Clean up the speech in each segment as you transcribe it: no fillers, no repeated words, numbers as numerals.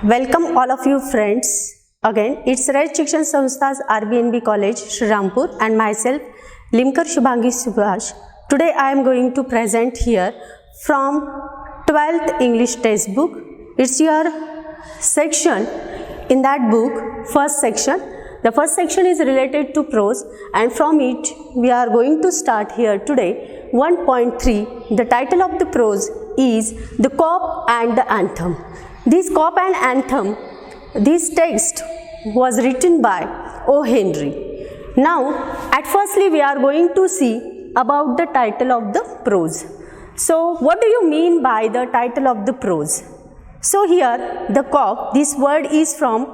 Welcome all of you friends. Again, it's Raj Shikshan Samstha's RBNB College, Shrirampur, and myself, Limkar Shubhangi Subhash. Today I am going to present here from 12th English textbook. It's your section in that book, first section. The first section is related to prose, and from it we are going to start here today 1.3. The title of the prose is The Cop and the Anthem. This Cop and Anthem, this text was written by O. Henry. Now, at firstly we are going to see about the title of the prose. So, what do you mean by the title of the prose? So, here the cop, this word is from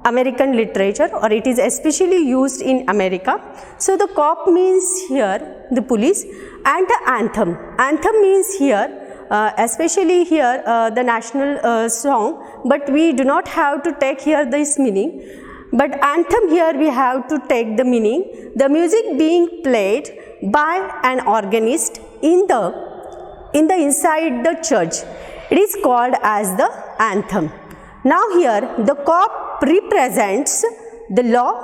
American literature, or it is especially used in America. So, the cop means here the police, and the anthem. Anthem means here especially here the national song, but we do not have to take here this meaning. But anthem here we have to take the meaning, the music being played by an organist in the inside the church. It is called as the anthem. Now here the cop represents the law,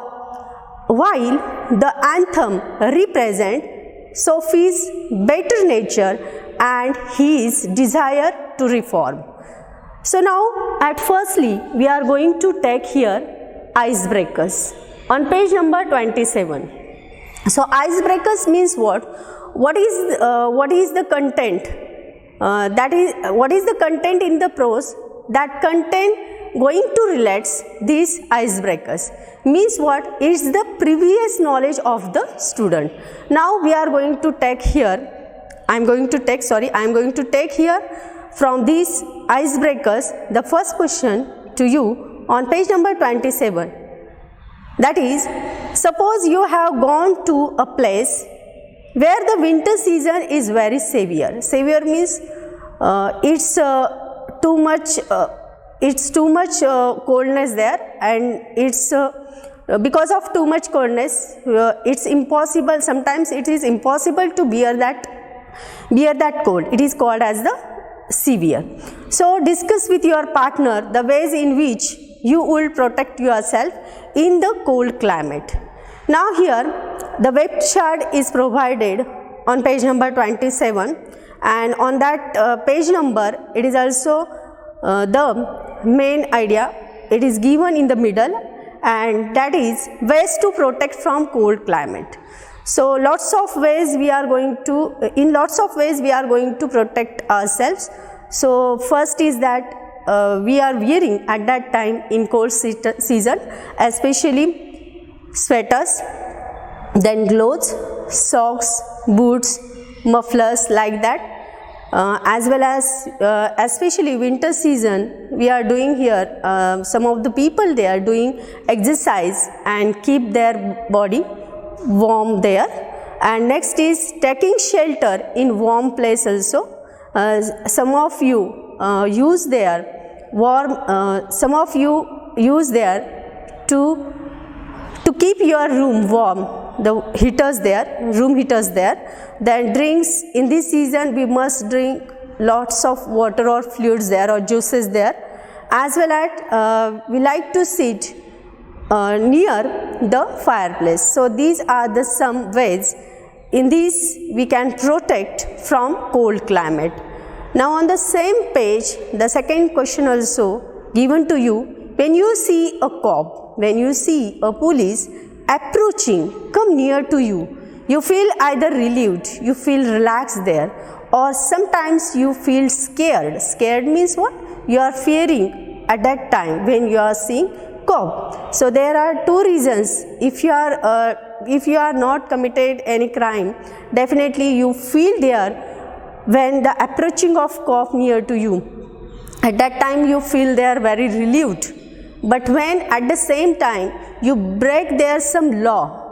while the anthem represents Sophie's better nature and his desire to reform. So now at firstly we are going to take here icebreakers on page number 27. So icebreakers means what? What is the content? What is the content in the prose? That content going to relates these icebreakers. Means what? It's the previous knowledge of the student. Now we are going to take here, I am going to take here from these icebreakers the first question to you on page number 27. That is, suppose you have gone to a place where the winter season is very severe. Severe means it's too much coldness there, and it's because of too much coldness it's impossible, sometimes it is impossible to bear that cold. It is called as the severe. So discuss with your partner the ways in which you will protect yourself in the cold climate. Now here the web chart is provided on page number 27, and on that page number it is also the main idea, it is given in the middle, and that is ways to protect from cold climate. So in lots of ways we are going to protect ourselves. So first is that we are wearing at that time in cold season especially sweaters, then gloves, socks, boots, mufflers, like that. As well as especially winter season we are doing here, some of the people they are doing exercise and keep their body warm there. And next is taking shelter in warm place also. Some of you use there to keep your room warm, the heaters there, room heaters there. Then drinks, in this season we must drink lots of water or fluids there or juices there. As well as we like to sit near the fireplace. So these are the some ways in these we can protect from cold climate. Now on the same page the second question also given to you. When you see a cop, when you see a police approaching, come near to you, you feel either relieved, you feel relaxed there, or sometimes you feel scared. Scared means what? You are fearing at that time when you are seeing cop. So there are two reasons. If you are not committed any crime, definitely you feel there when the approaching of cop near to you. At that time you feel they are very relieved. But when at the same time you break there some law,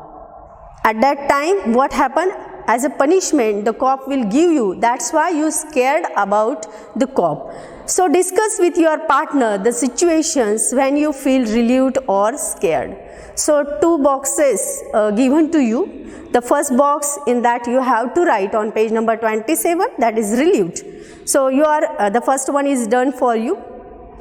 at that time what happen? As a punishment the cop will give you. That's why you scared about the cop. So discuss with your partner the situations when you feel relieved or scared. So two boxes given to you. The first box, in that you have to write on page number 27, that is relieved. So the first one is done for you.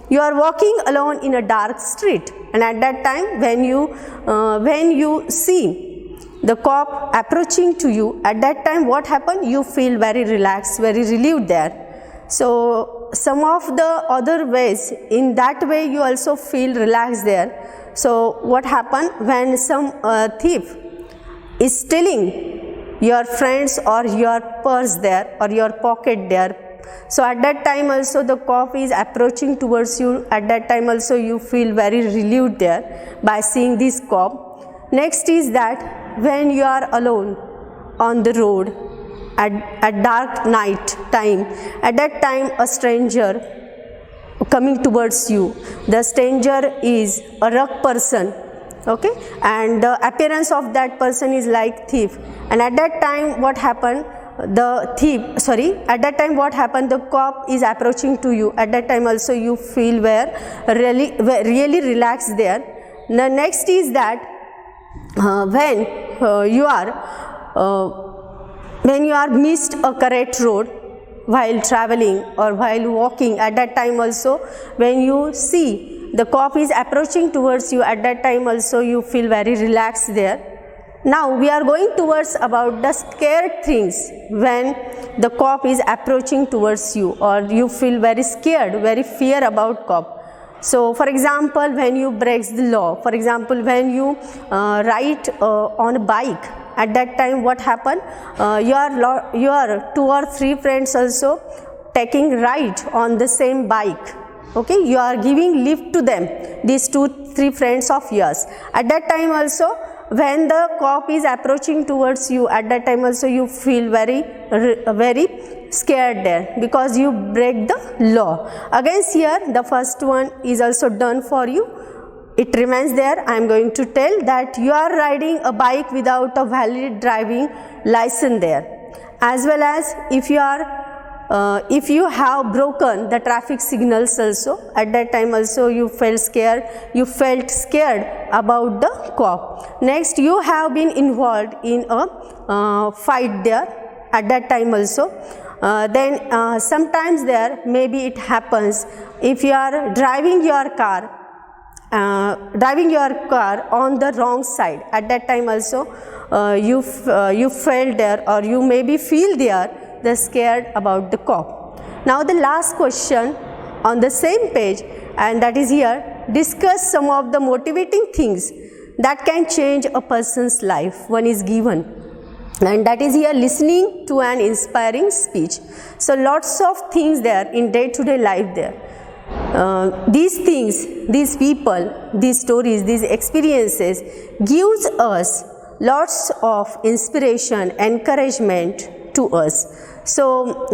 you are walking alone in a dark street, and at that time when you see the cop approaching to you, at that time what happened? You feel very relaxed, very relieved there. So some of the other ways, in that way you also feel relaxed there. So what happened when some thief is stealing your friends or your purse there or your pocket there? So at that time also the cop is approaching towards you, at that time also you feel very relieved there by seeing this cop. Next is that when you are alone on the road at dark night time, at that time a stranger coming towards you. The stranger is a rough person, okay, and the appearance of that person is like thief, and at that time what happened? At that time what happened? The cop is approaching to you, at that time also you feel really relaxed there. The next is that when you are missed a correct road while traveling or while walking, at that time also when you see the cop is approaching towards you, at that time also you feel very relaxed there. Now we are going towards about the scared things when the cop is approaching towards you or you feel very scared, very fear about cop. So for example, when you break the law, for example when you ride on a bike, at that time what happened? Your 2 or 3 friends also taking ride on the same bike, okay, you are giving lift to them, these 2-3 friends of yours. At that time also when the cop is approaching towards you, at that time also you feel very scared there because you break the law. Against here the first one is also done for you, it remains there. I am going to tell that you are riding a bike without a valid driving license there, as well as if you have broken the traffic signals also, at that time also you felt scared about the cop. Next, you have been involved in a fight there, at that time also. Then sometimes there maybe it happens if you are driving your car on the wrong side, at that time also you felt there or you maybe feel there the scared about the cop. Now the last question on the same page, and that is here, discuss some of the motivating things that can change a person's life. One is given, and that is here, listening to an inspiring speech. So lots of things there in day-to-day life there. These things, these people, these stories, these experiences gives us lots of inspiration, encouragement to us. So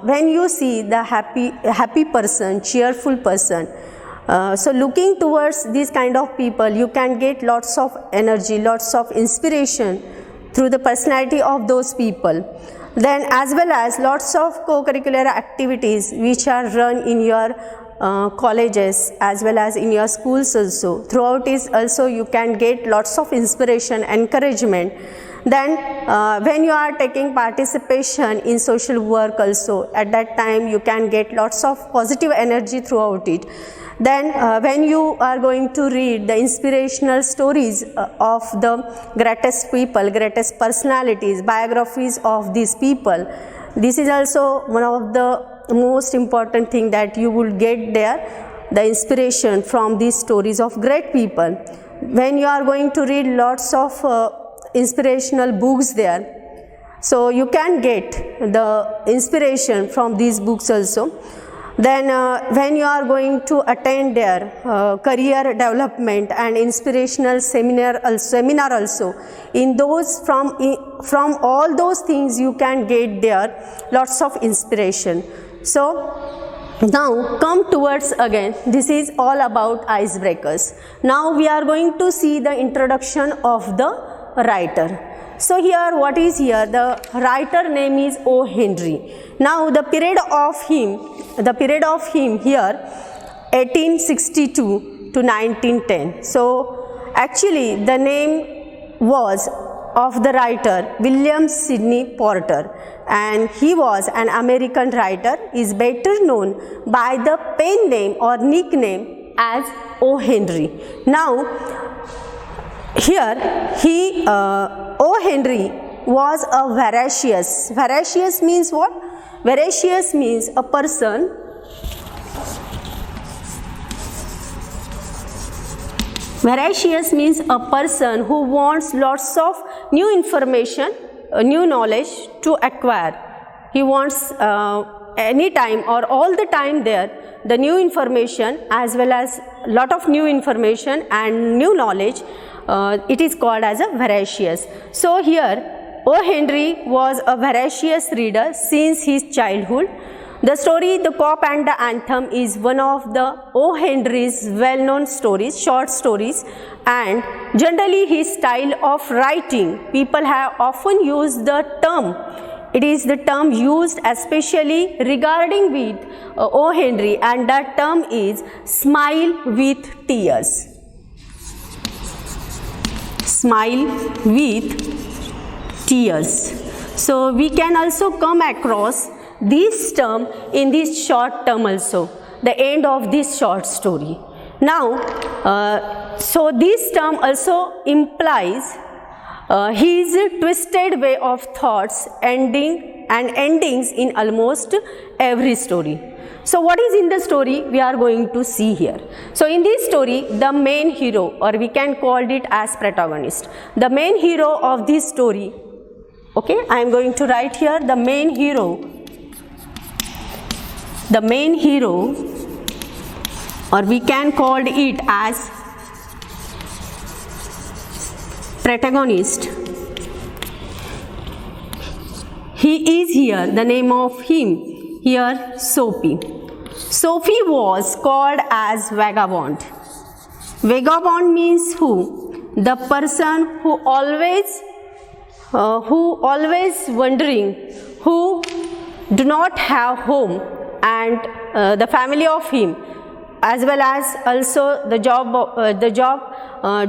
when you see the happy person, cheerful person, so looking towards these kind of people, you can get lots of energy, lots of inspiration through the personality of those people. Then as well as lots of co-curricular activities which are run in your colleges as well as in your schools also. Throughout it also you can get lots of inspiration, encouragement. Then when you are taking participation in social work also, at that time you can get lots of positive energy throughout it. Then when you are going to read the inspirational stories of the greatest people, greatest personalities, biographies of these people, this is also one of the most important thing that you will get there, the inspiration from these stories of great people. When you are going to read lots of inspirational books there, so you can get the inspiration from these books also. Then when you are going to attend their career development and inspirational seminar also, in those from all those things you can get there lots of inspiration. So now come towards again, this is all about icebreakers. Now we are going to see the introduction of the writer. So here what is here, the writer name is O. Henry. Now the period of him here 1862 to 1910. So actually the name was of the writer William Sidney Porter, and he was an American writer, is better known by the pen name or nickname as O. Henry. Now, here O. Henry was a veracious. Veracious means what? Veracious means a person who wants lots of new information, new knowledge to acquire. He wants any time or all the time the new information as well as lot of new information and new knowledge. It is called as a veracious. So here O. Henry was a voracious reader since his childhood. The story The Cop and the Anthem is one of the O. Henry's well-known stories, short stories, and generally his style of writing. People have often used the term. It is the term used especially regarding with O. Henry, and that term is smile with tears. Smile with tears. So we can also come across this term in this short term also, the end of this short story. Now, so this term also implies his twisted way of thoughts endings in almost every story. So what is in the story we are going to see here. So in this story, the main hero, or we can call it as protagonist, the main hero of this story, okay, I am going to write here the main hero, or we can call it as protagonist. He is here, the name of him here, Sophie. Sophie was called as vagabond. Vagabond means who? The person who always wandering, who do not have home, and the family of him, as well as also the job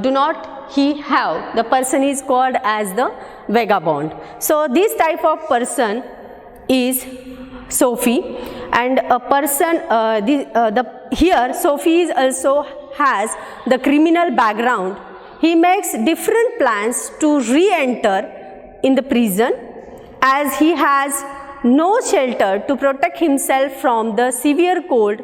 do not he have. The person is called as the vagabond. So this type of person is Sophie, and a person here Sophie is also has the criminal background. He makes different plans to re-enter in the prison, as he has no shelter to protect himself from the severe cold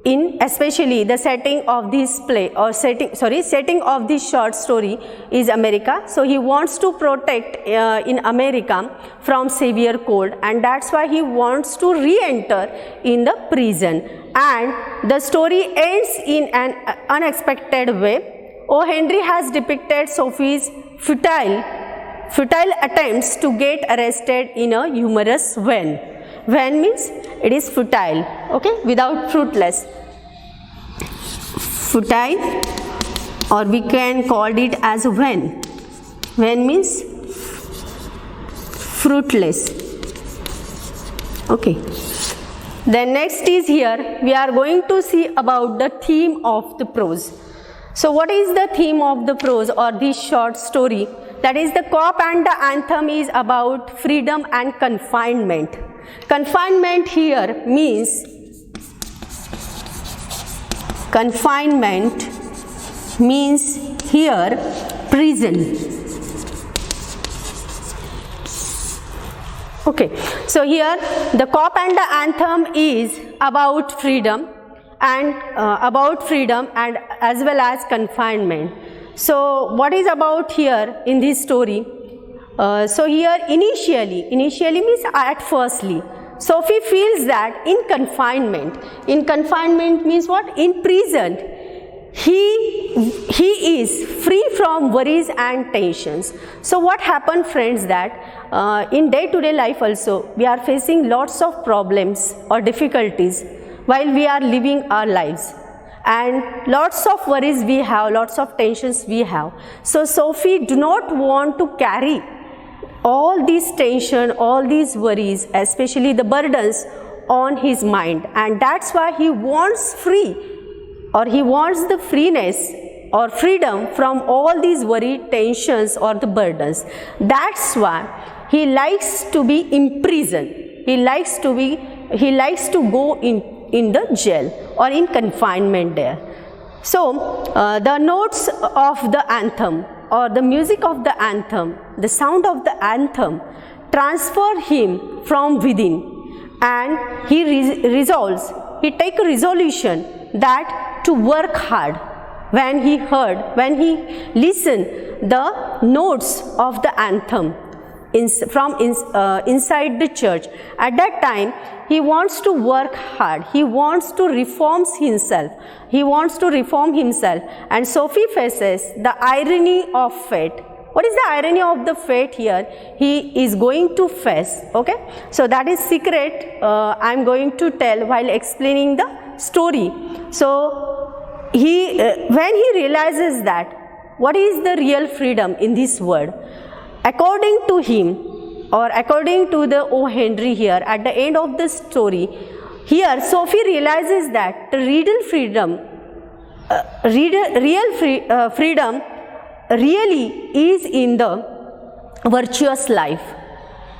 in especially the setting of this play or setting of this short story is America. So he wants to protect in America from severe cold, and that's why he wants to re-enter in the prison, and the story ends in an unexpected way. O. Henry has depicted Sophie's futile attempts to get arrested in a humorous vein. Vein means it is futile, okay, without fruitless. Futile, or we can call it as vein. Vein means fruitless. Okay. Then next is here we are going to see about the theme of the prose. So what is the theme of the prose or this short story? That is, the Cop and the Anthem is about freedom and confinement. Confinement here means here prison. Okay, so here the Cop and the Anthem is about freedom and as well as confinement. So what is about here in this story? So here initially means at firstly, Sophie feels that in confinement means what? In prison, he is free from worries and tensions. So what happened, friends, that in day-to-day life also we are facing lots of problems or difficulties while we are living our lives, and lots of worries we have, lots of tensions we have. So Sophie do not want to carry all these tension, all these worries, especially the burdens on his mind, and that's why he wants the freeness or freedom from all these worry, tensions or the burdens. That's why he likes to be in prison. He likes to go in the jail or in confinement there. So the notes of the anthem or the music of the anthem, the sound of the anthem transfer him from within, and he take a resolution that to work hard. When he listened the notes of the anthem inside the church, at that time he wants to work hard. He wants to reform himself. And Sophie faces the irony of fate. What is the irony of the fate here? He is going to face. Okay, so that is secret. I am going to tell while explaining the story. So when he realizes that what is the real freedom in this world, according to him, or according to the O. Henry here, at the end of the story, here Sophie realizes that the real freedom really is in the virtuous life,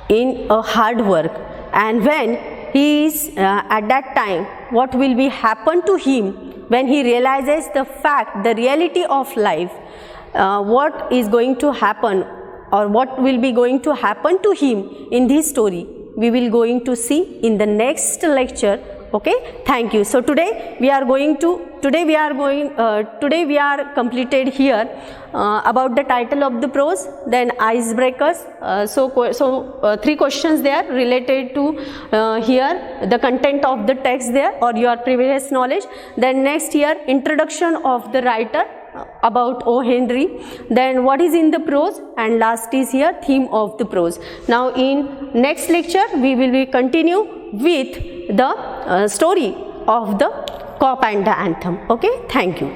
in a hard work. And when he is at that time, what will be happen to him when he realizes the fact, the reality of life, what is going to happen or what will be going to happen to him in this story, we will going to see in the next lecture. Okay, thank you. So today we are completed here about the title of the prose, then icebreakers. So 3 questions there related to here the content of the text there or your previous knowledge. Then next year introduction of the writer about O. Henry, then what is in the prose, and last is here theme of the prose. Now in next lecture we will be continue with the story of the Cop and the Anthem. Okay, thank you.